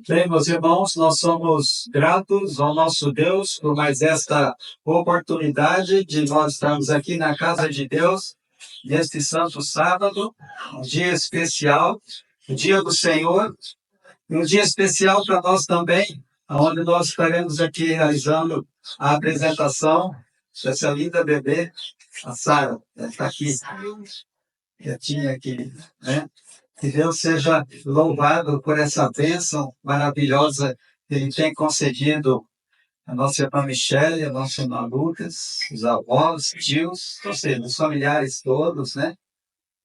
Bem, meus irmãos, nós somos gratos ao nosso Deus por mais esta oportunidade de nós estarmos aqui na casa de Deus, neste santo sábado, um dia especial, o dia do Senhor, e um dia especial para nós também, onde nós estaremos aqui realizando a apresentação dessa linda bebê, a Sara, está aqui, quietinha aqui, né? Que Deus seja louvado por essa bênção maravilhosa que Ele tem concedido a nossa irmã Michele, a nossa irmã Lucas, os avós, tios, ou seja, os familiares todos, né?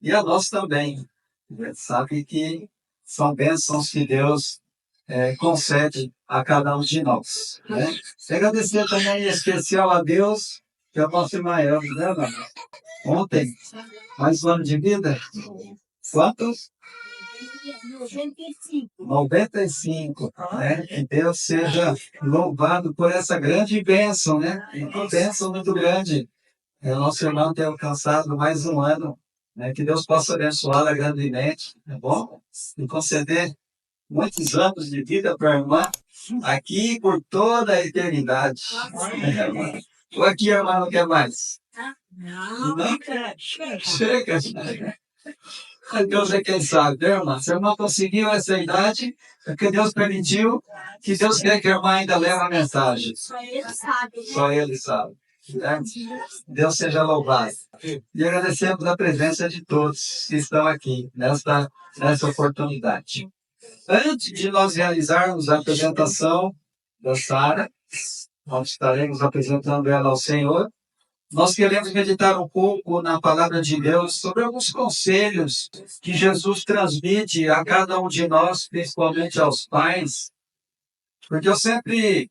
E a nós também. A gente sabe que são bênçãos que Deus concede a cada um de nós, né? Agradecer também em especial a Deus, que é o nosso irmão Elvis, né, mano? Ontem, mais um ano de vida. Quantos? 95, né? Que Deus seja louvado por essa grande bênção, né? Uma bênção muito grande. O nosso irmão tem alcançado mais um ano, né? Que Deus possa abençoá-la grandemente, tá bom? E conceder muitos anos de vida para a irmã, aqui por toda a eternidade. Ou aqui a irmã não quer mais? Não? Chega. Deus é quem sabe, né, irmã? Se a irmã conseguiu essa idade, é porque Deus permitiu, que Deus quer que a irmã ainda leve a mensagem. Só Ele sabe. Só Ele sabe. Né? Deus seja louvado. E agradecemos a presença de todos que estão aqui nessa oportunidade. Antes de nós realizarmos a apresentação da Sara, nós estaremos apresentando ela ao Senhor. Nós queremos meditar um pouco na palavra de Deus sobre alguns conselhos que Jesus transmite a cada um de nós, principalmente aos pais. Porque eu sempre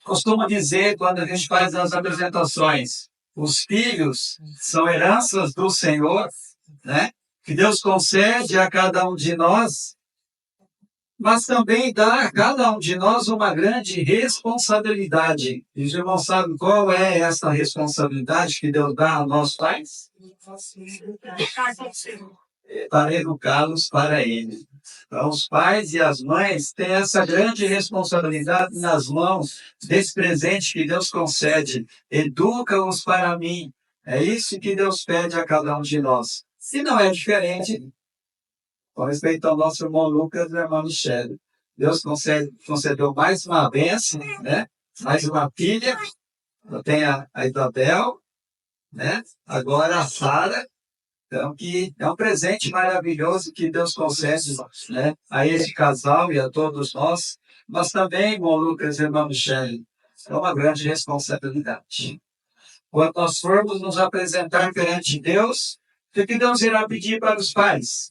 costumo dizer, quando a gente faz as apresentações, os filhos são heranças do Senhor, né? Que Deus concede a cada um de nós, mas também dá a cada um de nós uma grande responsabilidade. E os irmãos sabem qual é essa responsabilidade que Deus dá a nós pais? Para educá-los para Ele. Então, os pais e as mães têm essa grande responsabilidade nas mãos desse presente que Deus concede. Educa-os para mim. É isso que Deus pede a cada um de nós. Se não é diferente, com respeito ao nosso irmão Lucas e a irmã Michele. Deus concedeu mais uma bênção, né? Mais uma filha. Eu tenho a Isabel, né? Agora a Sara. Então, que é um presente maravilhoso que Deus concede, né? A esse casal e a todos nós. Mas também, irmão Lucas e irmã Michele, é uma grande responsabilidade. Quando nós formos nos apresentar perante Deus, o que Deus irá pedir para os pais?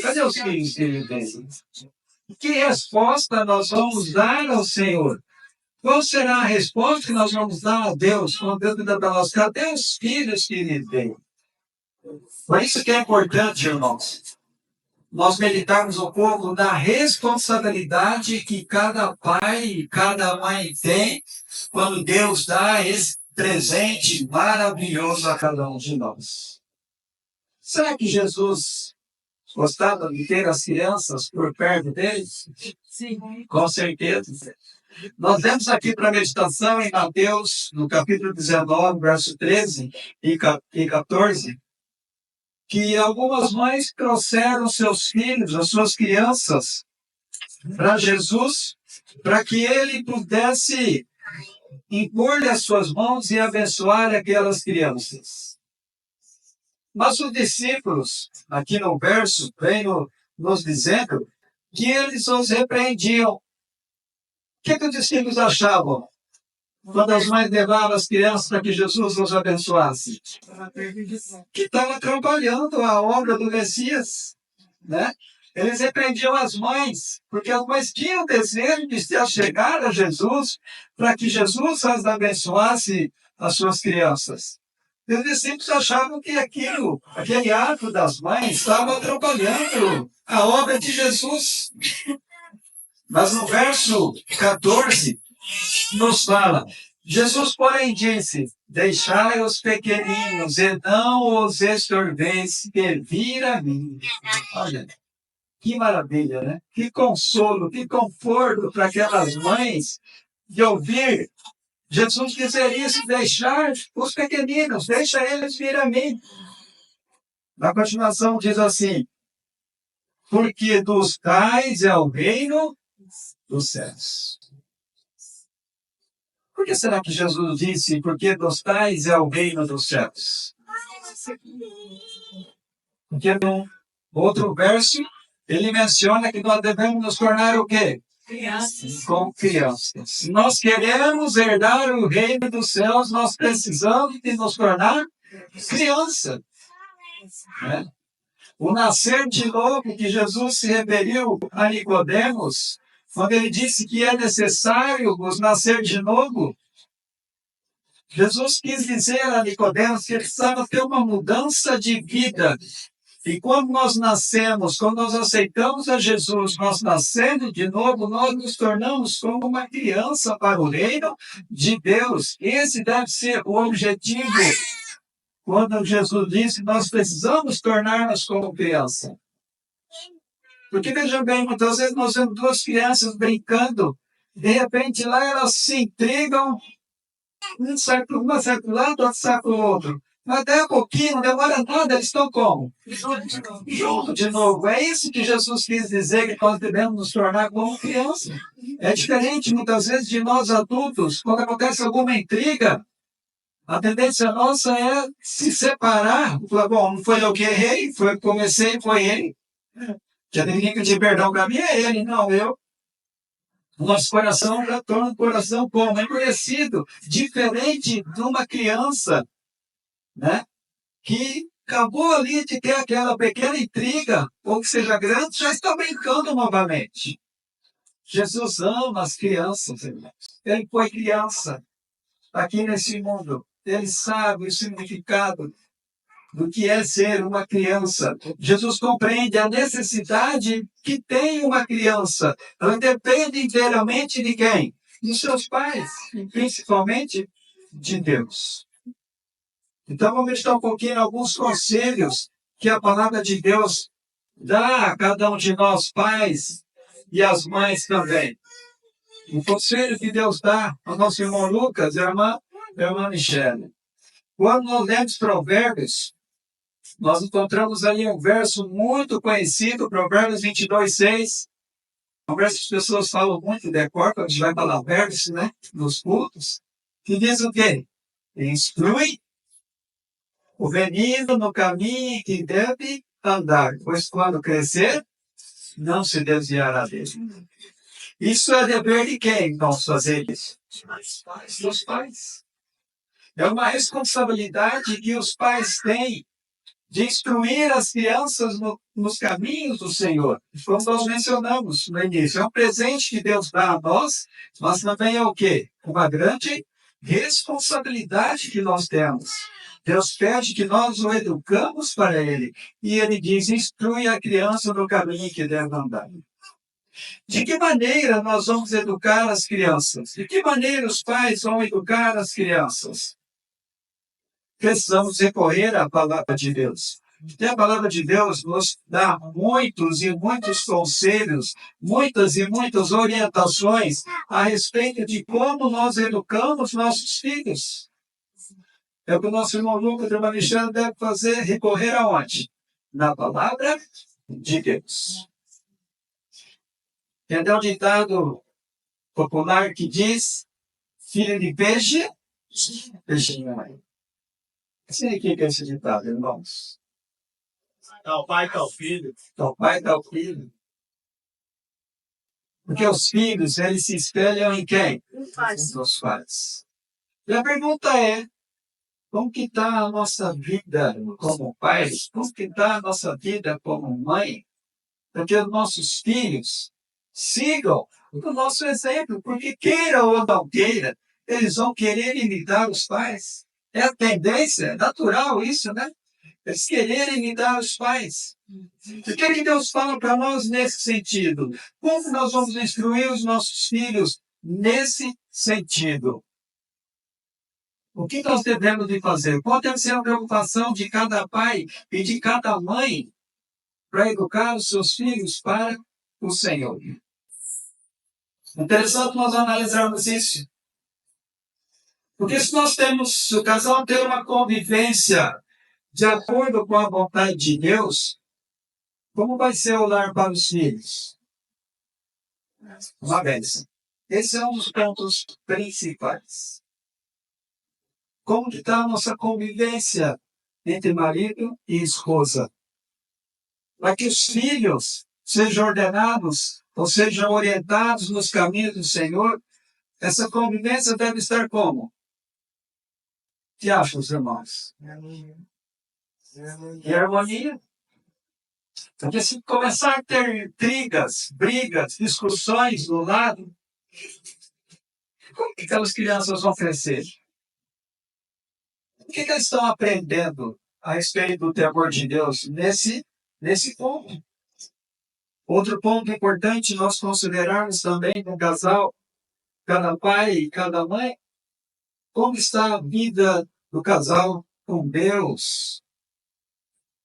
Cadê os filhos que ele tem? Que resposta nós vamos dar ao Senhor? Qual será a resposta que nós vamos dar a Deus? Quando Deus dá para nós, cadê os filhos que ele tem? Por isso que é importante, irmãos, nós meditarmos um pouco da responsabilidade que cada pai e cada mãe tem quando Deus dá esse presente maravilhoso a cada um de nós. Será que Jesus gostava de ter as crianças por perto deles? Sim. Com certeza. Nós temos aqui para meditação em Mateus, no capítulo 19, verso 13 e 14, que algumas mães trouxeram seus filhos, as suas crianças, para Jesus, para que ele pudesse impor-lhe as suas mãos e abençoar aquelas crianças. Mas os discípulos, aqui no verso, vem nos dizendo que eles os repreendiam. O que os discípulos achavam quando as mães levavam as crianças para que Jesus os abençoasse? Que estava atrapalhando a obra do Messias, né? Eles repreendiam as mães, porque as mães tinham o desejo de se achegar a Jesus para que Jesus as abençoasse as suas crianças. E os discípulos achavam que aquele ato das mães estava atrapalhando a obra de Jesus. Mas no verso 14, nos fala, Jesus, porém, disse, deixai os pequeninos e não os estorveis que vir a mim. Olha, Que maravilha, né? Que consolo, que conforto para aquelas mães de ouvir Jesus dizer isso, deixar os pequeninos, deixa eles vir a mim. Na continuação diz assim, porque dos tais é o reino dos céus. Por que será que Jesus disse, porque dos tais é o reino dos céus? Porque no outro verso, ele menciona que nós devemos nos tornar o quê? Crianças. Como crianças. Se nós queremos herdar o reino dos céus, nós precisamos de nos tornar criança. Né? O nascer de novo que Jesus se referiu a Nicodemos, quando ele disse que é necessário nos nascer de novo, Jesus quis dizer a Nicodemos que ele precisava ter uma mudança de vida. E quando nós nascemos, quando nós aceitamos a Jesus, nós nascendo de novo, nós nos tornamos como uma criança para o reino de Deus. Esse deve ser o objetivo. Quando Jesus disse que nós precisamos tornar-nos como criança. Porque, veja bem, muitas vezes nós vemos duas crianças brincando, de repente lá elas se intrigam, uma sai para um lado, outro sai para o outro. Mas até um pouquinho, não demora nada, eles estão como? Junto de novo. É isso que Jesus quis dizer, que nós devemos nos tornar como criança. É diferente, muitas vezes, de nós adultos, quando acontece alguma intriga, a tendência nossa é se separar. Falar, bom, não foi eu que errei, comecei, foi ele. Já tem que pedir perdão para mim, é ele, não eu. O nosso coração já torna um coração como? Endurecido, diferente de uma criança, né? Que acabou ali de ter aquela pequena intriga, ou que seja grande, já está brincando novamente. Jesus ama as crianças, irmãos. Ele foi criança aqui nesse mundo. Ele sabe o significado do que é ser uma criança. Jesus compreende a necessidade que tem uma criança. Ela depende inteiramente de quem? Dos seus pais, e principalmente de Deus. Então vamos meditar um pouquinho em alguns conselhos que a palavra de Deus dá a cada um de nós, pais e as mães também. O conselho que Deus dá ao nosso irmão Lucas e à irmã Michele. Quando nós lemos Provérbios, nós encontramos ali um verso muito conhecido, Provérbios 22:6. Um verso que as pessoas falam muito de cor, quando a gente vai falar versos, né, nos cultos, que diz o quê? Instrui o menino no caminho que deve andar, pois quando crescer, não se desviará dele. Isso é dever de quem nós fazer isso? Dos pais. É uma responsabilidade que os pais têm de instruir as crianças nos caminhos do Senhor. Como nós mencionamos no início, é um presente que Deus dá a nós, mas também é o quê? Uma grande responsabilidade que nós temos. Deus pede que nós o educamos para Ele. E Ele diz, instrui a criança no caminho que deve andar. De que maneira nós vamos educar as crianças? De que maneira os pais vão educar as crianças? Precisamos recorrer à palavra de Deus. E a palavra de Deus nos dá muitos e muitos conselhos, muitas e muitas orientações a respeito de como nós educamos nossos filhos. É o que o nosso irmão Lucas de Manichana deve fazer, recorrer aonde? Na palavra de Deus. Tem até um ditado popular que diz, filho de peixe, peixinho mãe. Sei o que é esse ditado, irmãos. Tal pai, tal filho. Tal pai, tal filho. Porque os filhos, eles se espelham em quem? Nos pais. E a pergunta é, como que está a nossa vida como pai? Como que está a nossa vida como mãe? Para que os nossos filhos sigam o nosso exemplo. Porque queira ou não queira, eles vão querer imitar os pais. É a tendência, é natural isso, né? Eles quererem imitar os pais. O que Deus fala para nós nesse sentido? Como nós vamos instruir os nossos filhos nesse sentido? O que nós devemos de fazer? Qual deve ser a preocupação de cada pai e de cada mãe para educar os seus filhos para o Senhor. Interessante nós analisarmos isso. Porque se o casal ter uma convivência de acordo com a vontade de Deus, como vai ser o lar para os filhos? Uma bênção. Esse é um dos pontos principais. Como que está a nossa convivência entre marido e esposa? Para que os filhos sejam ordenados ou sejam orientados nos caminhos do Senhor, essa convivência deve estar como? O que acham os irmãos? Em harmonia. Porque se começar a ter intrigas, brigas, discussões do lado, como que aquelas crianças vão crescer? O que eles estão aprendendo a respeito do temor de Deus nesse ponto? Outro ponto importante nós considerarmos também no casal, cada pai e cada mãe, como está a vida do casal com Deus?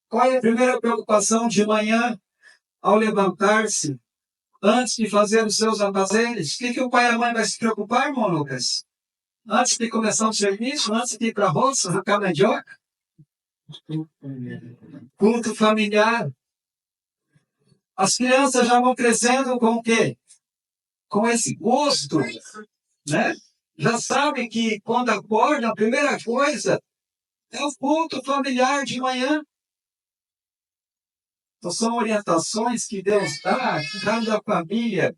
Qual é a primeira preocupação de manhã ao levantar-se, antes de fazer os seus afazeres? O que o pai e a mãe vai se preocupar, irmão Lucas? Antes de começar o serviço, antes de ir para a roça, na mandioca? Culto familiar. As crianças já vão crescendo com o quê? Com esse gosto, né? Já sabem que quando acordam, a primeira coisa é o culto familiar de manhã. Então, são orientações que Deus dá a cada família.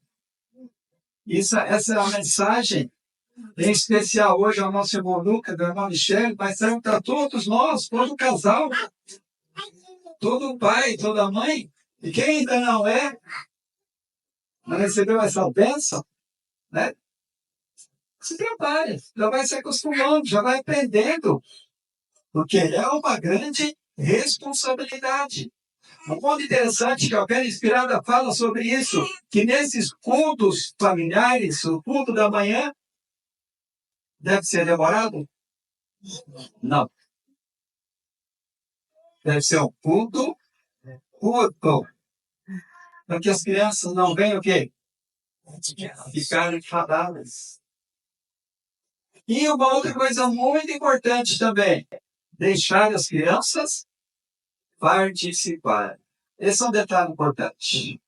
Essa é a mensagem, em especial hoje ao nosso irmão Lucas, do irmão Michel, mas serve para todos nós, todo casal, todo pai, toda mãe. E quem ainda não recebeu essa bênção, né? Se prepare, já vai se acostumando, já vai aprendendo, porque é uma grande responsabilidade. Um ponto interessante que a Ovelha Inspirada fala sobre isso, que nesses cultos familiares, o culto da manhã, deve ser demorado? Não. Deve ser um culto curto, para que as crianças não venham o quê? Ficarem enfadadas. E uma outra coisa muito importante também, deixar as crianças participar. Esse é um detalhe importante.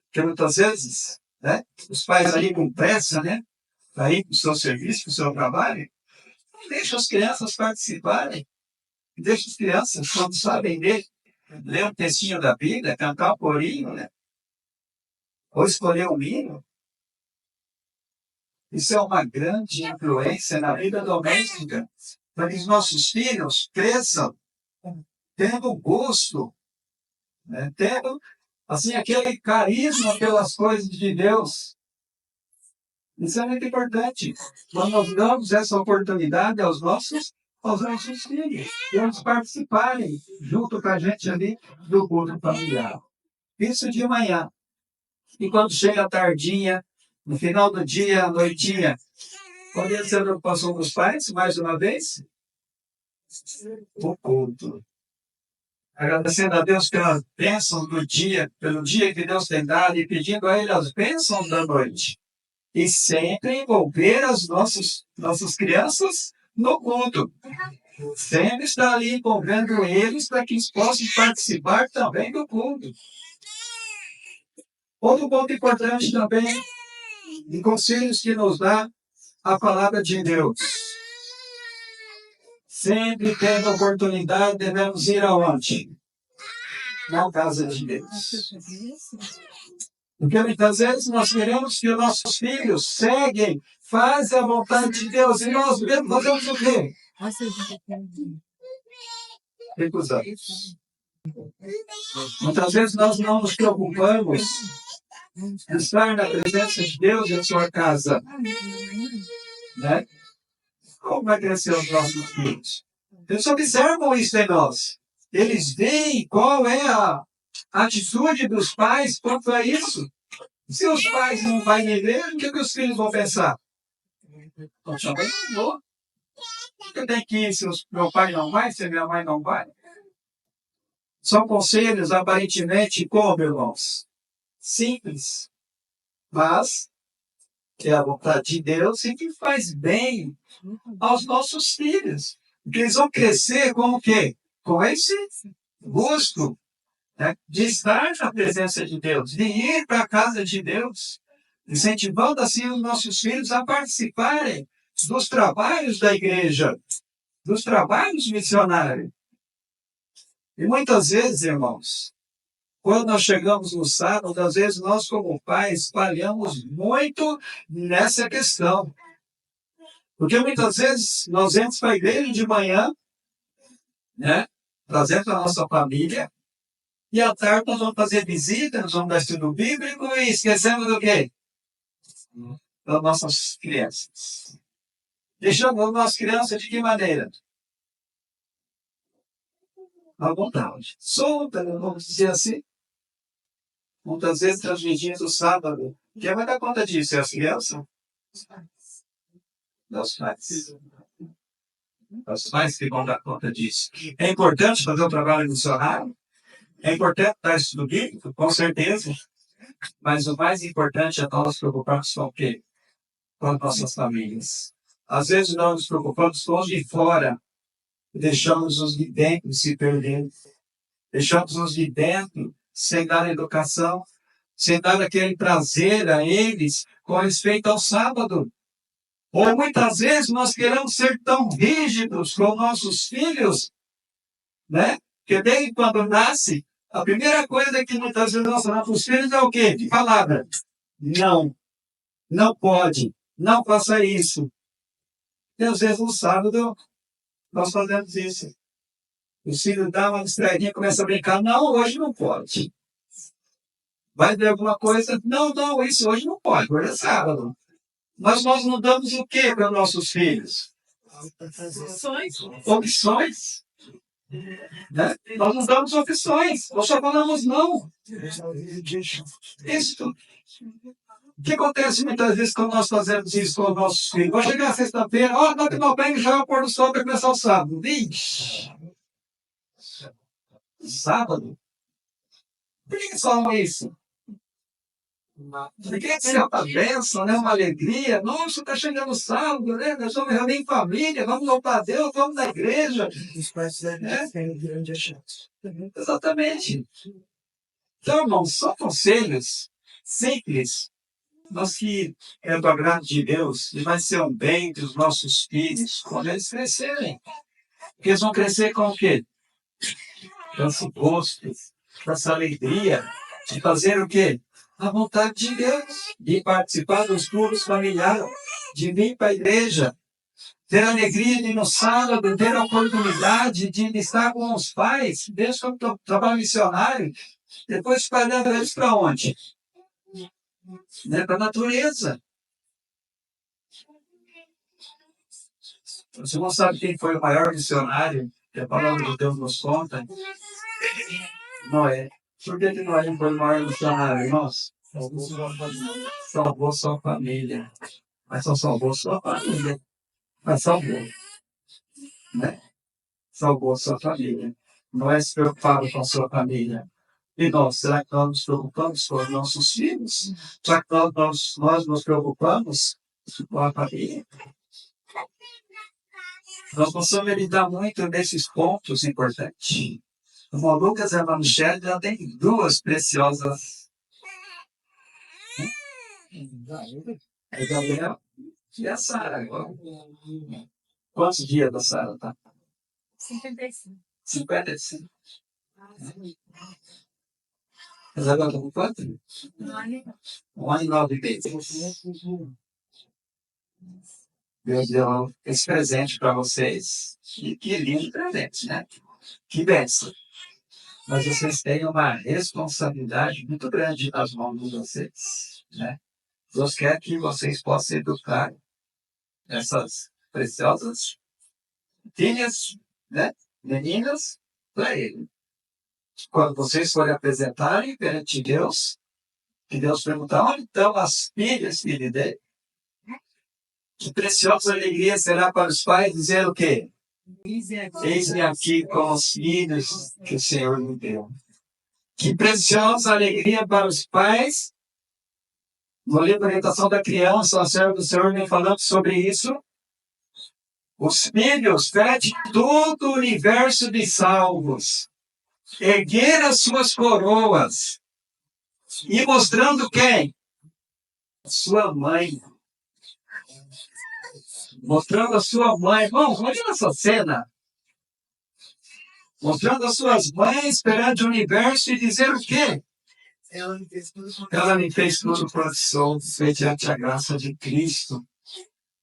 Porque muitas vezes, né, os pais ali com pressa, né, para ir para o seu serviço, para o seu trabalho, não deixam as crianças participarem. Deixa as crianças, quando sabem ler um textinho da Bíblia, cantar um corinho, né, ou escolher um hino. Isso é uma grande influência na vida doméstica, para que os nossos filhos cresçam tendo gosto, né, tendo assim, aquele carisma pelas coisas de Deus. Isso é muito importante. Quando nós damos essa oportunidade aos nossos filhos, eles participarem junto com a gente ali do culto familiar. Isso de manhã. E quando chega a tardinha, no final do dia, à noitinha, pode ser a preocupação dos pais, mais uma vez? O culto. Agradecendo a Deus pelas bênçãos do dia, pelo dia que Deus tem dado e pedindo a Ele as bênçãos da noite. E sempre envolver as nossas crianças no culto. Sempre estar ali envolvendo eles para que eles possam participar também do culto. Outro ponto importante também, de conselhos que nos dá a palavra de Deus. Sempre tendo oportunidade, devemos ir aonde? Na casa de Deus. Porque muitas vezes nós queremos que os nossos filhos seguem, fazem a vontade de Deus, e nós mesmos fazemos o quê? Recusamos. Muitas vezes nós não nos preocupamos em estar na presença de Deus em sua casa. Né? Como vai crescer os nossos filhos? Eles observam isso em nós. Eles veem qual é a atitude dos pais quanto a isso. Se os pais não vão na igreja, o que os filhos vão pensar? Eu também não vou. Eu tenho que ir se meu pai não vai, se minha mãe não vai. São conselhos aparentemente como, irmãos? Simples, mas que a vontade de Deus e que faz bem aos nossos filhos. Porque eles vão crescer com o quê? Com esse gosto, né, de estar na presença de Deus, de ir para a casa de Deus, incentivando assim os nossos filhos a participarem dos trabalhos da igreja, dos trabalhos missionários. E muitas vezes, irmãos, quando nós chegamos no sábado, às vezes nós, como pais, falhamos muito nessa questão. Porque muitas vezes nós vamos para a igreja de manhã, né? Trazendo a nossa família, e à tarde nós vamos fazer visita, nós vamos dar estudo bíblico e esquecemos do quê? Das nossas crianças. Deixando as nossas crianças de que maneira? À vontade. Solta, vamos dizer assim. Muitas vezes transmitindo o sábado. Quem vai dar conta disso? É as crianças? Os pais. Os pais que vão dar conta disso. É importante fazer o trabalho missionário? É importante dar estudo bíblico? Com certeza. Mas o mais importante é nós nos preocuparmos com o quê? Com as nossas famílias. Às vezes nós nos preocupamos com os de fora, deixamos os de dentro se perder. Deixamos os de dentro sem dar educação, sem dar aquele prazer a eles com respeito ao sábado. Ou muitas vezes nós queremos ser tão rígidos com nossos filhos, né? Que desde quando nasce, a primeira coisa que muitas vezes nós falamos para os filhos é o quê? De palavra. Não, não pode, não faça isso. E às vezes no sábado nós fazemos isso. O filho dá uma distraidinha, começa a brincar. Não, hoje não pode. Vai ver alguma coisa? Não, não, isso hoje não pode, hoje é sábado. Mas nós não damos o quê para nossos filhos? Opções. Opções. Né? Nós não damos opções, nós só falamos não. Isso. O que acontece muitas vezes quando nós fazemos isso com os nossos filhos? Vai chegar a sexta-feira, ó, dá que não bem, já é o pôr do sol para começar o sábado. Vixe! Sábado? Por que falam isso? Porque é uma bênção, né? Uma alegria. Nossa, está chegando o sábado, né? Nós vamos reunir em família, vamos louvar a Deus, vamos na igreja. Os pais devem ter um grande achado. Exatamente. Então, irmãos, são conselhos simples, mas que é do agrado de Deus e vai ser um bem dos nossos filhos quando eles crescerem. Porque eles vão crescer com o quê? Com esse gosto, com essa alegria de fazer o quê? A vontade de Deus, de participar dos cultos familiares, de vir para a igreja, ter a alegria de ir no sábado, ter a oportunidade de estar com os pais, desde que eu trabalho missionário, depois espalhando eles para onde? Né? Para a natureza. Você não sabe quem foi o maior missionário que a palavra de Deus nos conta? Noé. Por que Noé foi o maior missionário, irmãos? Salvou sua família. Mas só salvou sua família. Mas salvou. Né? Salvou sua família. Noé se preocupava com a sua família. E nós, será que nós nos preocupamos com os nossos filhos? Será que nós nos preocupamos com a família? Nós precisamos meditar muito nesses pontos importantes. O irmão Lucas e a irmã Michelle já tem duas preciosas. É Gabriel e a Sara agora. Quantos dias da Sara tá? 55. 55. Mas agora está com quanto? 1 ano e 9 meses. Deus deu esse presente para vocês. E que lindo presente, né? Que bênção. Mas vocês têm uma responsabilidade muito grande nas mãos de vocês, né? Deus quer que vocês possam educar essas preciosas filhas, né? Meninas, para Ele. Quando vocês forem apresentarem perante Deus, que Deus perguntar, onde estão as filhas, filho dele? Que preciosa alegria será para os pais dizer o quê? Eis-me aqui com os filhos que o Senhor me deu. Que preciosa alegria para os pais. No livro Orientação da Criança, a serva do Senhor vem falando sobre isso. Os filhos, fede todo o universo de salvos, erguer as suas coroas e mostrando quem? Sua mãe. Mostrando a sua mãe. Irmão, olha essa cena. Mostrando as suas mães perante o universo e dizer o quê? Ela me fez tudo quanto sou, mediante a graça de Cristo.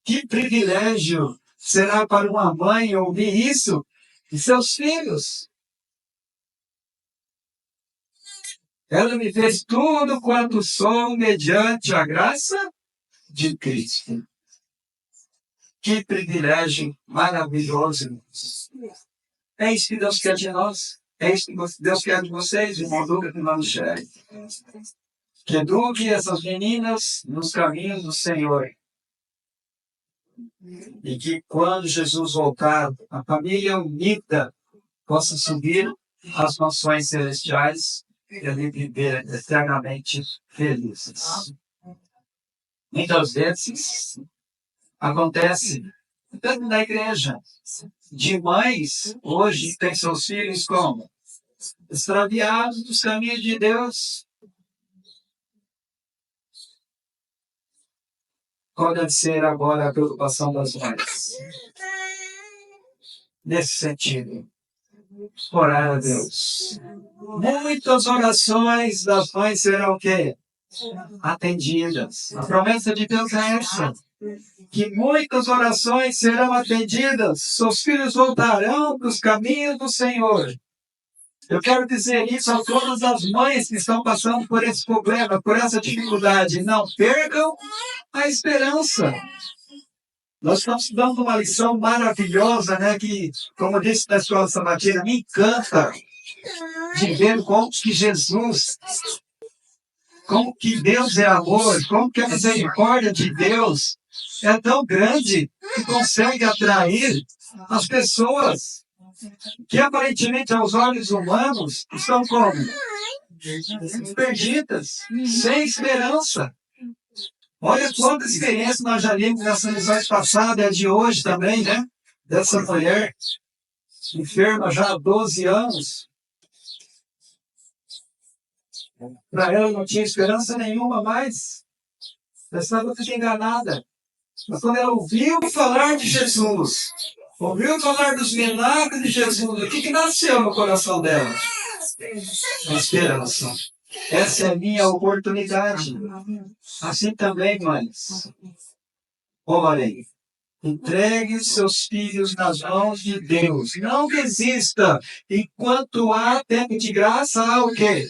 Que privilégio será para uma mãe ouvir isso de seus filhos. Ela me fez tudo quanto sou, mediante a graça de Cristo. Que privilégio maravilhoso. É isso que Deus quer de nós. É isso que Deus quer de vocês, irmão Lucas e irmã Michele. Que eduque essas meninas nos caminhos do Senhor. E que quando Jesus voltar, a família unida possa subir às mansões celestiais e ali viver eternamente felizes. Muitas vezes acontece, tanto na igreja, de mães hoje têm seus filhos como? Extraviados dos caminhos de Deus. Qual deve ser agora a preocupação das mães? Nesse sentido, orar a Deus. Muitas orações das mães serão o quê? Atendidas. A promessa de Deus é essa. Que muitas orações serão atendidas. Seus filhos voltarão para os caminhos do Senhor. Eu quero dizer isso a todas as mães que estão passando por esse problema, por essa dificuldade. Não percam a esperança. Nós estamos dando uma lição maravilhosa, né? Que, como disse na escola sabatina, me encanta de ver como que Jesus, como que Deus é amor, como que a misericórdia de Deus é tão grande que consegue atrair as pessoas que aparentemente aos olhos humanos estão como? Perdidas, sem esperança. Olha quanta experiência nós já vimos nessas lições passadas, de hoje também, né? Dessa mulher enferma já há 12 anos. Para ela não tinha esperança nenhuma mais. Ela estava toda enganada. Mas quando ela ouviu falar de Jesus, ouviu falar dos milagres de Jesus, o que nasceu no coração dela? A esperança. Essa é a minha oportunidade. Assim também, mães. Orem. Entregue seus filhos nas mãos de Deus. Não desista. Enquanto há tempo de graça, há o quê?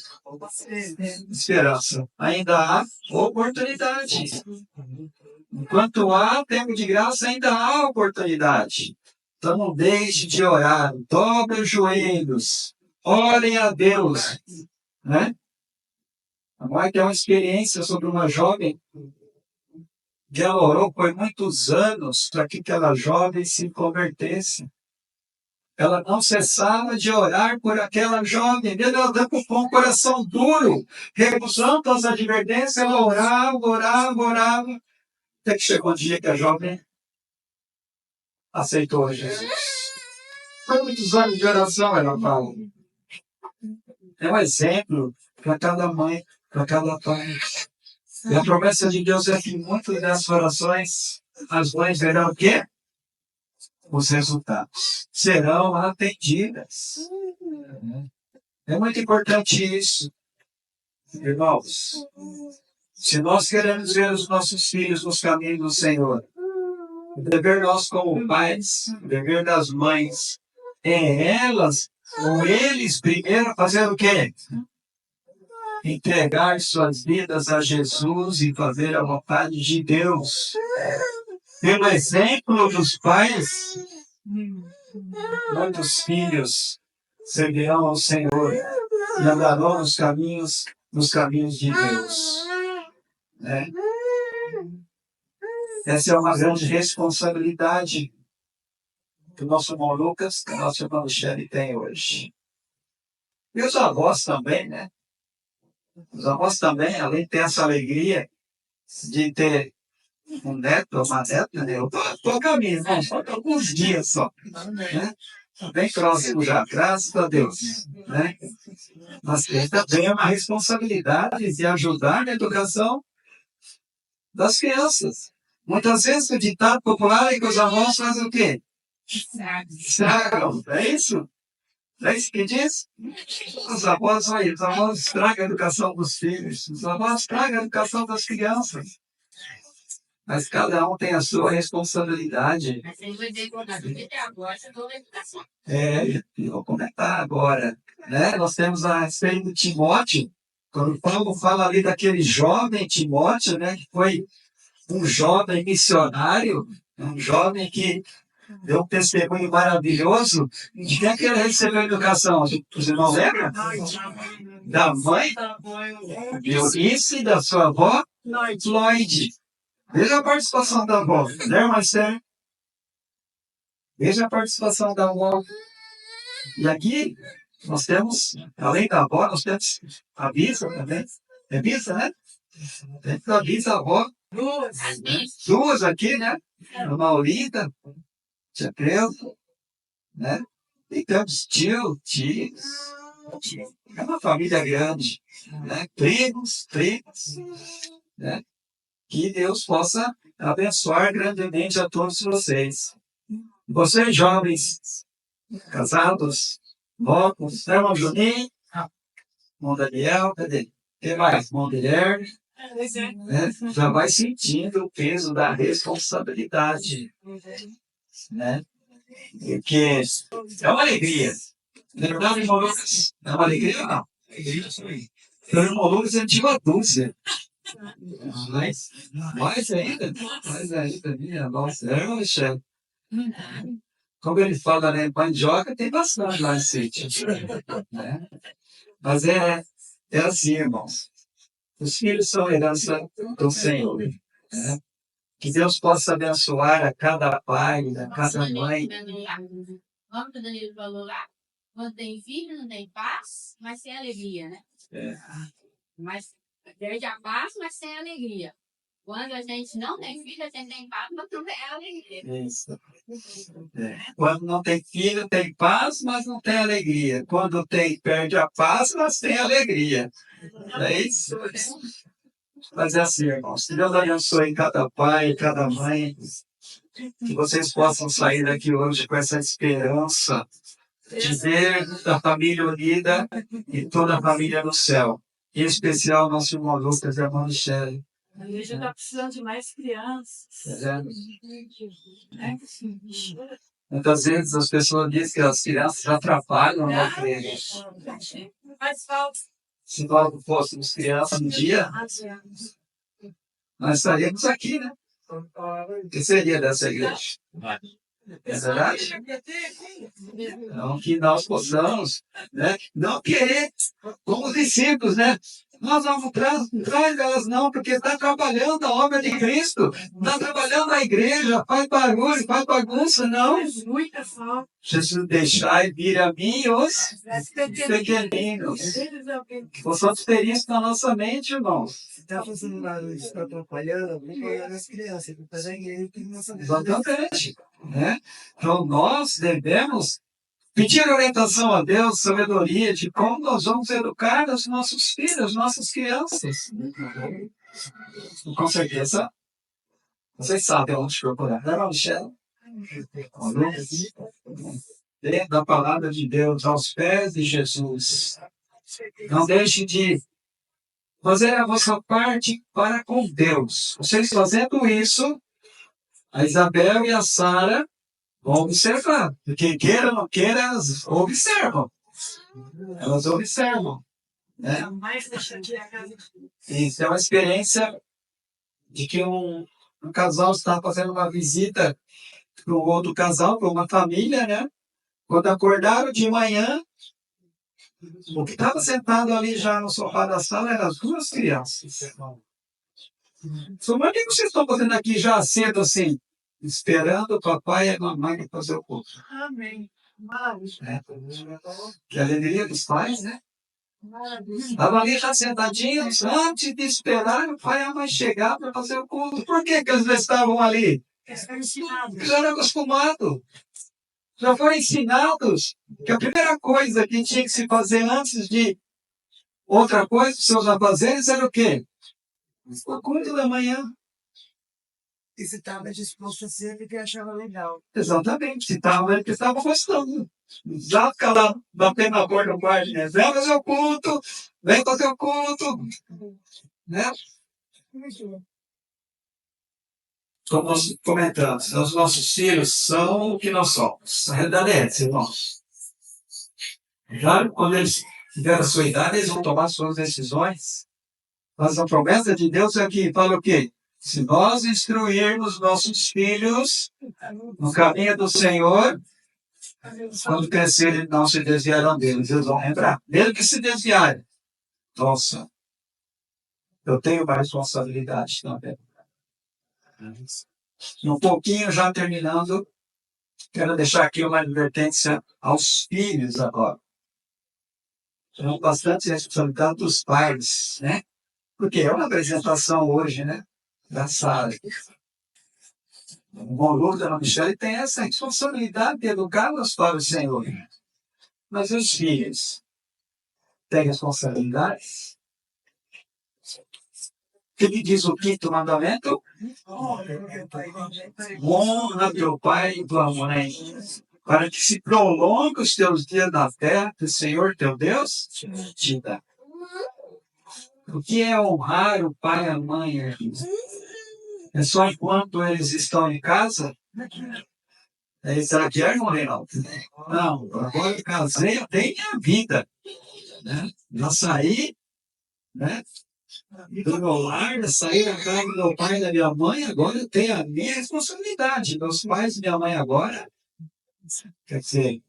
Esperança. Ainda há oportunidade. Enquanto há tempo de graça, ainda há oportunidade. Então não deixe de orar. Dobre os joelhos. Orem a Deus. Né? A mãe tem uma experiência sobre uma jovem que ela orou por muitos anos para que aquela jovem se convertesse. Ela não cessava de orar por aquela jovem, mesmo ela com o coração duro, recusando as advertências, ela orava, até que chegou um dia que a jovem aceitou Jesus. Foi muitos anos de oração, ela fala. É um exemplo para cada mãe, para cada pai. E a promessa de Deus é que muitas dessas orações, as mães verão o quê? Os resultados. Serão atendidas. É muito importante isso. Irmãos, se nós queremos ver os nossos filhos nos caminhos do Senhor, o dever nosso como pais, o dever das mães, é elas ou eles primeiro fazer o quê? Entregar suas vidas a Jesus e fazer a vontade de Deus. Pelo exemplo dos pais, muitos filhos seguirão ao Senhor e andarão nos caminhos de Deus. Né? Essa é uma grande responsabilidade. que o nosso irmão Lucas, que a nossa irmã Michele tem hoje. E os avós também, né? Os avós também, além de ter essa alegria de ter um neto ou uma neta, né? Eu tô a caminho, irmão, só alguns dias só. Né? Bem próximo já, graças a Deus. Né? Mas tem também uma responsabilidade de ajudar na educação das crianças. Muitas vezes o ditado popular é que os avós fazem o quê? Estragam, é isso? É isso que diz? Os avós, olha, os avós estragam a educação dos filhos, os avós estragam a educação das crianças. Mas cada um tem a sua responsabilidade. Mas você vai decorar do que até agora, você não vai educação. Eu vou comentar agora. Né? Nós temos a respeito do Timóteo, quando Paulo fala ali daquele jovem Timóteo, né, que foi um jovem missionário, um jovem que deu um testemunho maravilhoso. De quem é que ele recebeu a educação? Você não lembra? Da mãe? Eunice e da sua avó? Lloyd. Veja a participação da avó, né, Marcelo? Veja a participação da avó. E aqui nós temos, além da avó, nós temos a bisa também. É bisa, né? Temos a bisa, a avó. Duas aqui, né? A Maurita, tia Creuza, né? E temos tios. É uma família grande, né? Primos, né? Que Deus possa abençoar grandemente a todos vocês. Vocês jovens, casados, novos, né, irmão Juninho? Irmão Daniel, cadê? Quem mais? Irmão Guilherme. Né? Já vai sentindo o peso da responsabilidade. Né? Porque é uma alegria. Não é verdade, irmão Lucas? É uma alegria ou não? O irmão Lucas é de uma dúzia. Mais ainda, minha nossa, é, Alexandre. Como ele fala, né? Mandioca tem bastante lá no sítio. Né? Mas é assim, irmãos. Os filhos são herança do Senhor. Né? Que Deus possa abençoar a cada pai, a cada mãe. Como o Danilo falou lá, quando tem filho não tem paz, mas tem alegria, né? Mas perde a paz, mas sem alegria. Quando a gente não tem filho, a gente tem paz, mas não tem alegria. Isso. Quando não tem filho, tem paz, mas não tem alegria. Quando tem, perde a paz, mas tem alegria. Não é isso? Mas é assim, irmãos. Que Deus abençoe cada pai, cada mãe. Que vocês possam sair daqui hoje com essa esperança de ver a família unida e toda a família no céu. Em especial nosso irmão Lucas e a irmã Michele. A igreja está precisando de mais crianças. Muitas vezes as pessoas dizem que as crianças atrapalham a igreja. Faz falta. Se nós não fôssemos crianças um dia, nós estaríamos aqui, né? O que seria dessa igreja? É verdade? Então, que nós possamos, né, não querer, como os discípulos, né? Nós vamos traz elas não, porque está trabalhando a obra de Cristo, está trabalhando a igreja, faz barulho, faz bagunça, não. Muita falta. Jesus, deixai vir a mim os pequeninos. Que possamos ter isso na nossa mente, irmãos. Se está fazendo barulho, está atrapalhando, vamos olhar nas crianças, vamos fazer a igreja que nossa Exatamente. Né? Então, nós devemos pedir orientação a Deus, sabedoria de como nós vamos educar os nossos filhos, nossas crianças. Com certeza, vocês sabem onde procurar. Não é, Michel? Dentro da palavra de Deus, aos pés de Jesus. Não deixe de fazer a vossa parte para com Deus. Vocês fazendo isso, a Isabel e a Sara vão observar. Quem queira ou não queira, elas observam. Elas observam. Né? Isso é uma experiência de que um casal está fazendo uma visita para um outro casal, para uma família, né? Quando acordaram de manhã, o que estava sentado ali já no sofá da sala eram as duas crianças. Mas o que vocês estão fazendo aqui já cedo assim? esperando o papai e a mamãe para fazer o culto. Amém. Maravilha. Né? Que alegria dos pais, né? Estavam ali já sentadinhos antes de esperar o pai e a mãe chegar para fazer o culto. Por que, que eles estavam ali? Estão ensinados. Eles eram acostumados. Já foram ensinados que a primeira coisa que tinha que se fazer antes de outra coisa, os seus afazeres, era o quê? O culto da manhã. E você estava disposto a ser porque achava legal. Exatamente. Se estava ele que estava gostando. Já ficar lá batendo na porta do quarto, né? Vem fazer o culto, vem fazer o culto. Né? Como nós comentamos, os nossos filhos são o que nós somos. A realidade é essa, irmãos. Já quando eles tiverem a sua idade, eles vão tomar suas decisões. Mas a promessa de Deus é que fala o quê? Se nós instruirmos nossos filhos no caminho do Senhor, quando crescerem, não se desviarão deles. Eles vão lembrar. Mesmo que se desviarem. Nossa, eu tenho uma responsabilidade também. Um pouquinho já terminando, quero deixar aqui uma advertência aos filhos agora. Tem bastante responsabilidade dos pais, né? Porque é uma apresentação hoje, né? Da sala. O Molu da Michele tem essa responsabilidade de educá-los para o Senhor. Mas os filhos têm responsabilidades? O que me diz o quinto mandamento? Honra teu pai e tua mãe, para que se prolongue os teus dias na terra que o Senhor teu Deus te dá. O que é honrar o pai e a mãe, irmãos? É só enquanto eles estão em casa? É exagero, Reinaldo? Não, agora eu casei, eu tenho minha vida. Né? Já saí, né? Do meu lar, saí da casa do meu pai e da minha mãe, agora eu tenho a minha responsabilidade. Meus pais e minha mãe agora, quer dizer,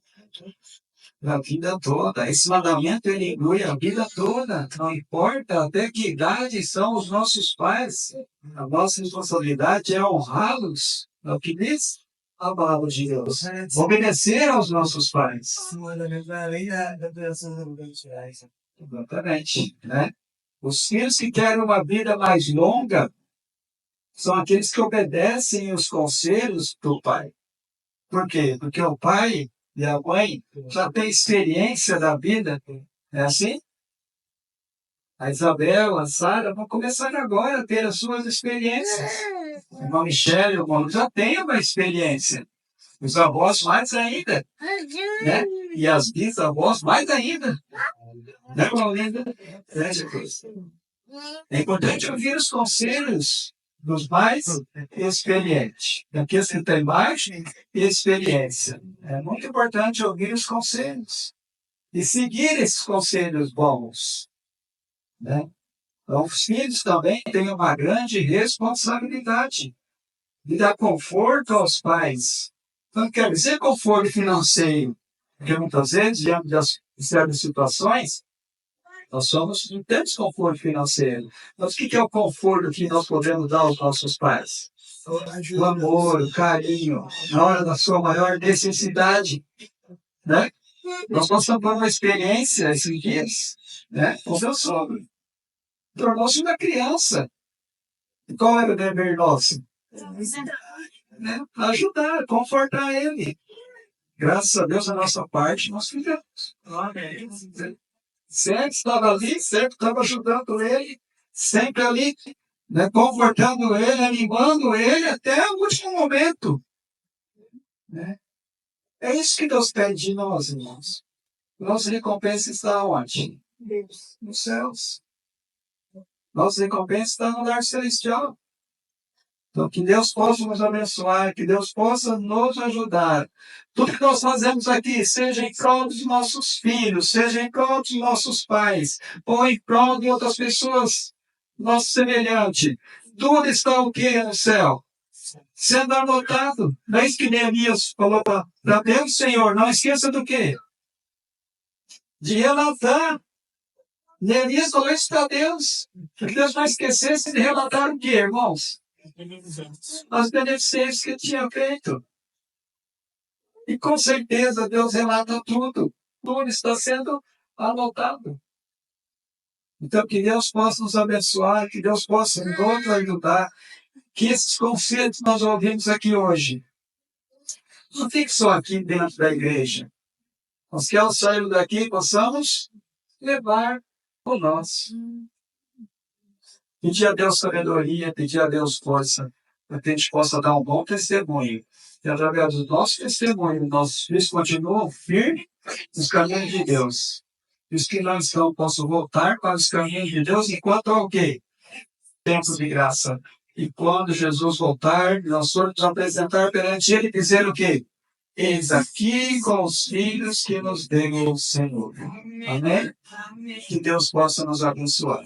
a vida toda. Esse mandamento ele inclui a vida toda. Não importa até que idade são os nossos pais. A nossa responsabilidade é honrá-los. É o que diz a palavra de Deus. Obedecer aos nossos pais. Exatamente. Né? Os filhos que querem uma vida mais longa são aqueles que obedecem os conselhos do pai. Por quê? Porque o pai e a mãe já têm experiência da vida. É assim? A Isabel, a Sara vão começar agora a ter as suas experiências. O irmão Michele, o irmão já tem uma experiência. Os avós mais ainda. Né? E as bisavós mais ainda. Né, Paulinda? É importante ouvir os conselhos dos mais experientes, daqueles que têm mais experiência. É muito importante ouvir os conselhos e seguir esses conselhos bons. Né? Então, os filhos também têm uma grande responsabilidade de dar conforto aos pais. Não quer dizer conforto financeiro, porque muitas vezes, diante das certas situações, nós não temos conforto financeiro. Mas o que é o conforto que nós podemos dar aos nossos pais? O amor, o carinho, na hora da sua maior necessidade. Né? Nós passamos por uma experiência esses dias, né? Com meu sogro. Tornou-se uma criança. E qual era o dever nosso? Né? Ajudar, confortar ele. Graças a Deus, a nossa parte, nós fizemos. Sempre estava ali, sempre estava ajudando ele, sempre ali, né, confortando ele, animando ele até o último momento. Né? É isso que Deus pede de nós, irmãos. Nossa recompensa está onde? Nos céus. Nossa recompensa está no lar celestial. Então, que Deus possa nos abençoar, que Deus possa nos ajudar. Tudo que nós fazemos aqui, seja em prol dos nossos filhos, seja em prol dos nossos pais, ou em prol de outras pessoas, nosso semelhante, tudo está o que no céu? Sendo anotado. Não é isso que Neemias falou para Deus, Senhor, não esqueça do quê? De relatar. Neemias falou isso para Deus. Porque Deus vai esquecer de relatar o quê, irmãos? As beneficências que ele tinha feito. E com certeza Deus relata tudo. Tudo está sendo anotado. Então, que Deus possa nos abençoar, que Deus possa nos ajudar, que esses conceitos que nós ouvimos aqui hoje não fiquem só aqui dentro da igreja. Nós que ao sairmos daqui possamos levar o nosso. Pedir a Deus sabedoria, pedir a Deus força, para que a gente possa dar um bom testemunho. E através do nosso testemunho, nossos filhos continuam firmes nos caminhos de Deus. E os que não estão possam voltar para os caminhos de Deus enquanto há o quê? Tempo de graça. E quando Jesus voltar, nós formos nos apresentar perante Ele e dizer o quê? Eis aqui com os filhos que nos deu o Senhor. Amém? Que Deus possa nos abençoar.